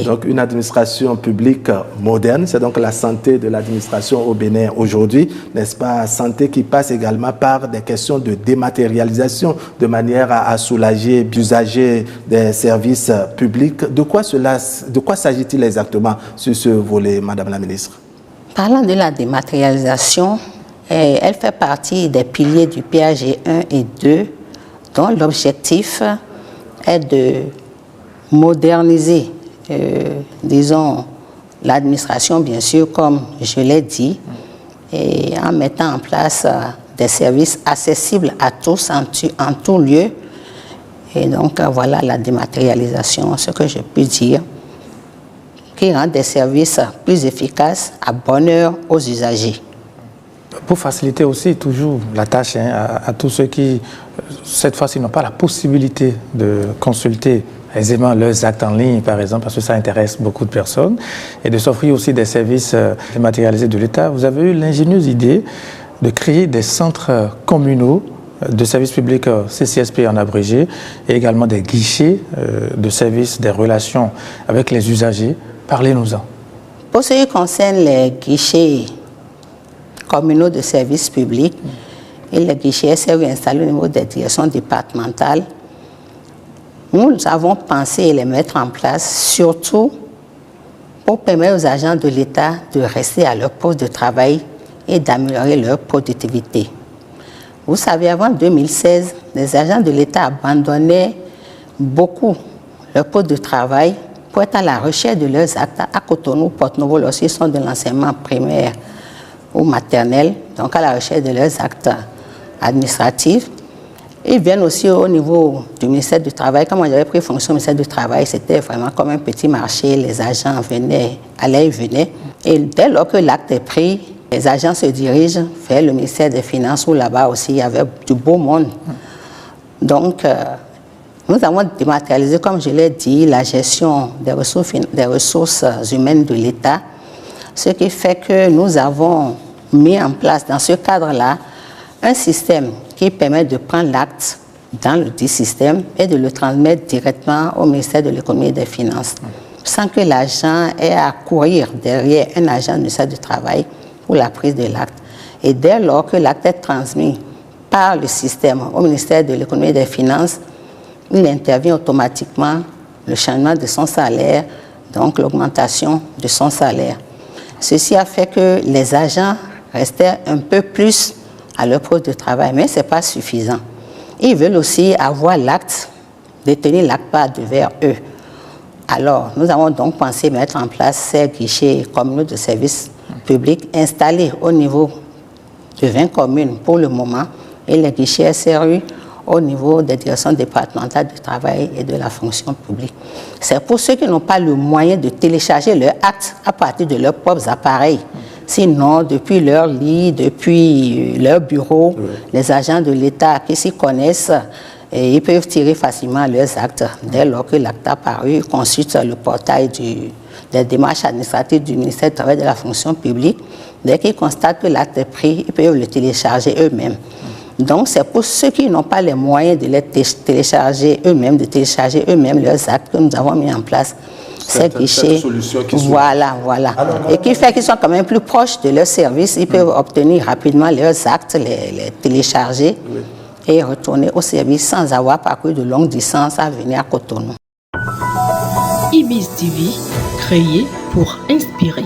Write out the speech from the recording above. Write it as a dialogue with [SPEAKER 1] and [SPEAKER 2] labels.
[SPEAKER 1] Donc une administration publique moderne, c'est donc la santé de l'administration au Bénin aujourd'hui, n'est-ce pas? Santé qui passe également par des questions de dématérialisation de manière à soulager les usagers des services publics. De quoi s'agit-il exactement sur ce volet, Madame la Ministre?
[SPEAKER 2] Parlant de la dématérialisation, elle fait partie des piliers du PAG 1 et 2, dont l'objectif est de moderniser disons, l'administration, bien sûr, comme je l'ai dit, et en mettant en place des services accessibles à tous, en tout lieu. Et donc, voilà la dématérialisation, ce que je peux dire, qui rend des services plus efficaces à bonne heure aux usagers.
[SPEAKER 3] Pour faciliter aussi toujours la tâche à tous ceux qui, cette fois-ci, n'ont pas la possibilité de consulter aisément leurs actes en ligne, par exemple, parce que ça intéresse beaucoup de personnes, et de s'offrir aussi des services dématérialisés de l'État, vous avez eu l'ingénieuse idée de créer des centres communaux de services publics CCSP en abrégé, et également des guichets de services des relations avec les usagers. Parlez-nous-en.
[SPEAKER 2] Pour ce qui concerne les guichets communaux de services publics et les guichets SRU installés au niveau des directions départementales, nous avons pensé les mettre en place surtout pour permettre aux agents de l'État de rester à leur poste de travail et d'améliorer leur productivité. Vous savez, avant 2016, les agents de l'État abandonnaient beaucoup leur poste de travail pour être à la recherche de leurs actes à Cotonou, Porto-Novo, lorsqu'ils sont de l'enseignement primaire ou maternel, donc à la recherche de leurs actes administratifs. Ils viennent aussi au niveau du ministère du Travail. Quand moi j'avais pris fonction au ministère du Travail, c'était vraiment comme un petit marché. Les agents allaient et venaient. Et dès lors que l'acte est pris, les agents se dirigent vers le ministère des Finances, où là-bas aussi il y avait du beau monde. Donc, nous avons dématérialisé, comme je l'ai dit, la gestion des ressources humaines de l'État, ce qui fait que nous avons mis en place dans ce cadre-là un système qui permet de prendre l'acte dans le dit système et de le transmettre directement au ministère de l'Économie et des Finances, sans que l'agent ait à courir derrière un agent du ministère du Travail pour la prise de l'acte. Et dès lors que l'acte est transmis par le système au ministère de l'Économie et des Finances, il intervient automatiquement le changement de son salaire, donc l'augmentation de son salaire. Ceci a fait que les agents restaient un peu plus à leur poste de travail, mais ce n'est pas suffisant. Ils veulent aussi avoir l'acte, détenir l'acte par devers eux. Alors, nous avons donc pensé mettre en place ces guichets communaux de services publics installés au niveau de 20 communes pour le moment, et les guichets SRU au niveau des directions départementales du travail et de la fonction publique. C'est pour ceux qui n'ont pas le moyen de télécharger leur acte à partir de leurs propres appareils. Sinon, depuis leur lit, depuis leur bureau, les agents de l'État qui s'y connaissent, et ils peuvent tirer facilement leurs actes. Dès lors que l'acte a paru, ils consultent le portail des démarches administratives du ministère du Travail et de la fonction publique. Dès qu'ils constatent que l'acte est pris, ils peuvent le télécharger eux-mêmes. Donc, c'est pour ceux qui n'ont pas les moyens de les télécharger eux-mêmes, leurs actes que nous avons mis en place. Ces guichets, voilà. Alors, et qui fait qu'ils sont quand même plus proches de leur service. Ils peuvent obtenir rapidement leurs actes, les télécharger et retourner au service sans avoir parcouru de longues distances à venir à Cotonou.
[SPEAKER 4] IBIS TV, créé pour inspirer.